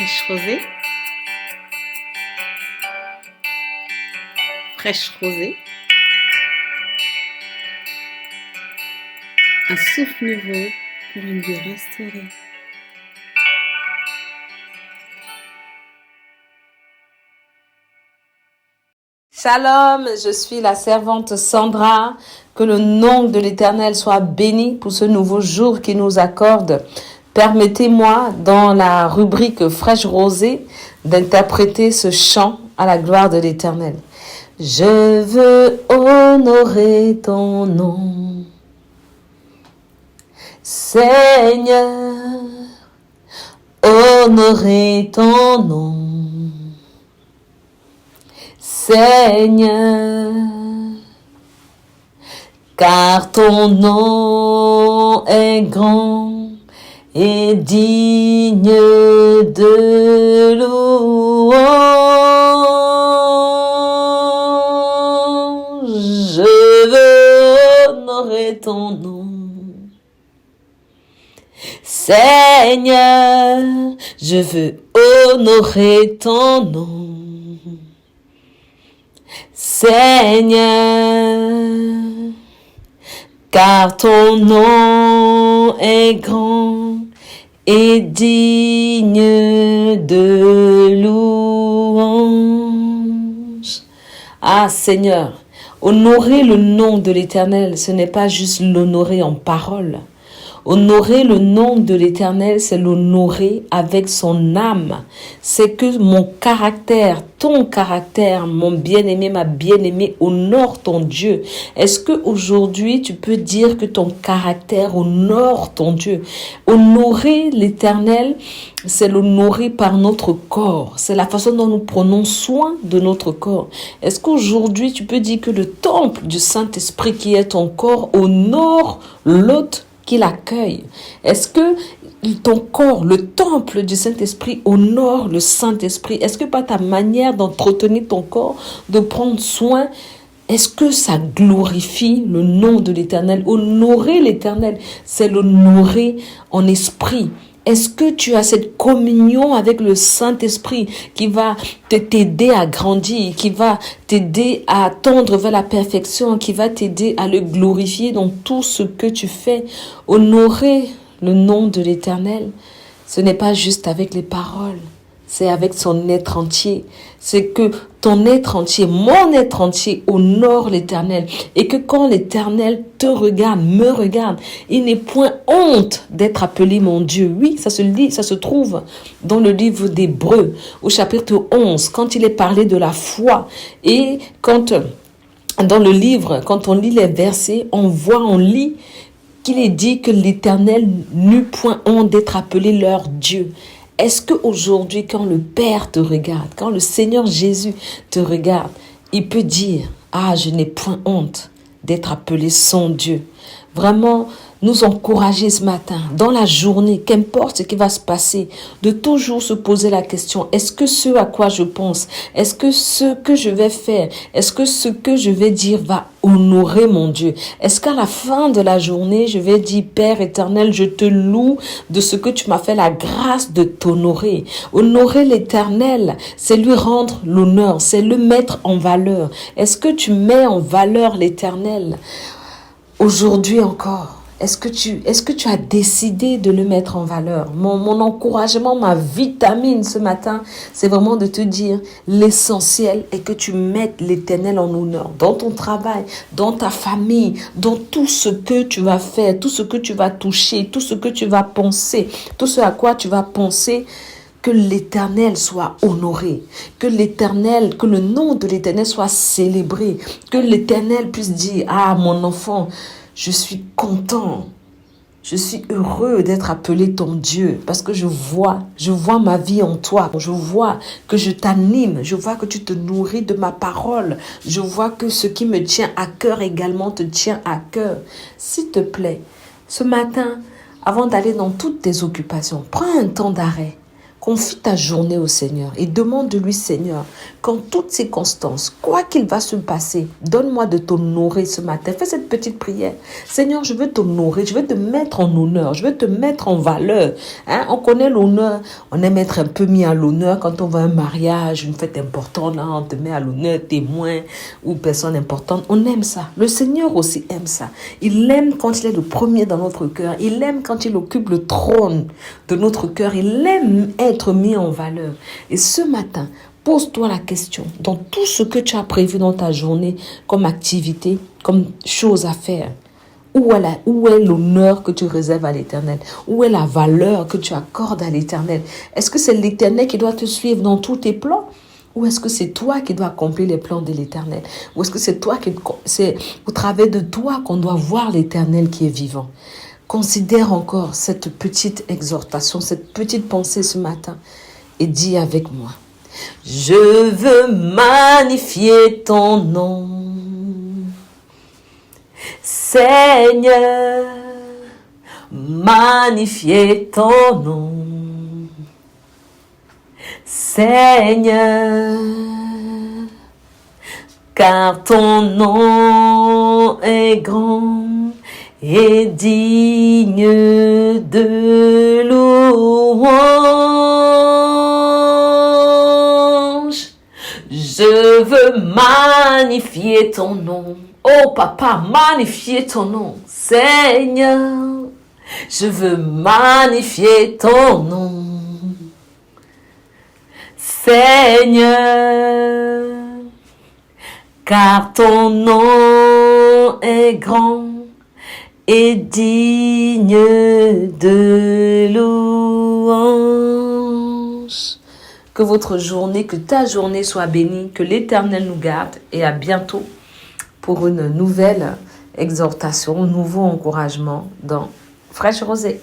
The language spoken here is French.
Fraîche rosée. Fraîche rosée. Un souffle nouveau pour une vie restaurée. Shalom, je suis la servante Sandra. Que le nom de l'Éternel soit béni pour ce nouveau jour qu'il nous accorde. Permettez-moi, dans la rubrique Fraîche rosée, d'interpréter ce chant à la gloire de l'Éternel. Je veux honorer ton nom, Seigneur, honorer ton nom, Seigneur, car ton nom est grand et digne de louange. Je veux honorer ton nom, Seigneur, je veux honorer ton nom, Seigneur, car ton nom est grand et digne de louange. Ah Seigneur, honorer le nom de l'Éternel, ce n'est pas juste l'honorer en parole. Honorer le nom de l'Éternel, c'est l'honorer avec son âme. C'est que mon caractère, ton caractère, mon bien-aimé, ma bien-aimée, honore ton Dieu. Est-ce que aujourd'hui tu peux dire que ton caractère honore ton Dieu? Honorer l'Éternel, c'est l'honorer par notre corps. C'est la façon dont nous prenons soin de notre corps. Est-ce qu'aujourd'hui tu peux dire que le temple du Saint-Esprit qui est ton corps honore l'hôte qui l'accueille? Est-ce que ton corps, le temple du Saint-Esprit, honore le Saint-Esprit? Est-ce que par ta manière d'entretenir ton corps, de prendre soin, est-ce que ça glorifie le nom de l'Éternel? Honorer l'Éternel, c'est l'honorer en esprit. Est-ce que tu as cette communion avec le Saint-Esprit qui va t'aider à grandir, qui va t'aider à tendre vers la perfection, qui va t'aider à le glorifier dans tout ce que tu fais? Honorer le nom de l'Éternel, ce n'est pas juste avec les paroles, c'est avec son être entier. C'est que ton être entier, mon être entier honore l'Éternel. Et que quand l'Éternel te regarde, me regarde, il n'est point honte d'être appelé mon Dieu. Oui, ça se trouve dans le livre d'Hébreux, au chapitre 11, quand il est parlé de la foi. Et quand, dans le livre, quand on lit les versets, on lit qu'il est dit que l'Éternel n'eut point honte d'être appelé leur Dieu. Est-ce qu'aujourd'hui, quand le Père te regarde, quand le Seigneur Jésus te regarde, il peut dire, ah, je n'ai point honte d'être appelé son Dieu? Vraiment, nous encourager ce matin, dans la journée, qu'importe ce qui va se passer, de toujours se poser la question, est-ce que ce à quoi je pense, est-ce que ce que je vais faire, est-ce que ce que je vais dire va honorer mon Dieu? Est-ce qu'à la fin de la journée, je vais dire, Père éternel, je te loue de ce que tu m'as fait la grâce de t'honorer? Honorer l'Éternel, c'est lui rendre l'honneur, c'est le mettre en valeur. Est-ce que tu mets en valeur l'Éternel aujourd'hui encore? Est-ce que tu as décidé de le mettre en valeur? Mon encouragement, ma vitamine ce matin, c'est vraiment de te dire, l'essentiel est que tu mettes l'Éternel en honneur dans ton travail, dans ta famille, dans tout ce que tu vas faire, tout ce que tu vas toucher, tout ce que tu vas penser, tout ce à quoi tu vas penser. Que l'Éternel soit honoré, que le nom de l'Éternel soit célébré, que l'Éternel puisse dire, ah mon enfant, je suis content, je suis heureux d'être appelé ton Dieu parce que je vois ma vie en toi, je vois que je t'anime, je vois que tu te nourris de ma parole, je vois que ce qui me tient à cœur également te tient à cœur. S'il te plaît, ce matin, avant d'aller dans toutes tes occupations, prends un temps d'arrêt. Confie ta journée au Seigneur et demande de lui, Seigneur, qu'en toutes circonstances, quoi qu'il va se passer, donne-moi de t'honorer ce matin. Fais cette petite prière. Seigneur, je veux t'honorer, je veux te mettre en honneur, je veux te mettre en valeur. Hein? On connaît l'honneur, on aime être un peu mis à l'honneur quand on va à un mariage, une fête importante, là, on te met à l'honneur, témoin ou personne importante. On aime ça. Le Seigneur aussi aime ça. Il aime quand il est le premier dans notre cœur. Il aime quand il occupe le trône de notre cœur. Il aime être mis en valeur. Et ce matin, pose-toi la question, dans tout ce que tu as prévu dans ta journée comme activité, comme chose à faire, où est l'honneur que tu réserves à l'Éternel? Où est la valeur que tu accordes à l'Éternel? Est-ce que c'est l'Éternel qui doit te suivre dans tous tes plans? Ou est-ce que c'est toi qui dois accomplir les plans de l'Éternel? Ou est-ce que c'est au travers de toi qu'on doit voir l'Éternel qui est vivant? Considère encore cette petite exhortation, cette petite pensée ce matin et dis avec moi: je veux magnifier ton nom, Seigneur, magnifier ton nom, Seigneur, car ton nom est grand et digne de louange. Je veux magnifier ton nom. Oh papa, magnifier ton nom, Seigneur. Je veux magnifier ton nom, Seigneur, car ton nom est grand et digne de louange. Que votre journée, que ta journée soit bénie, que l'Éternel nous garde et à bientôt pour une nouvelle exhortation, un nouveau encouragement dans Fraîche Rosée.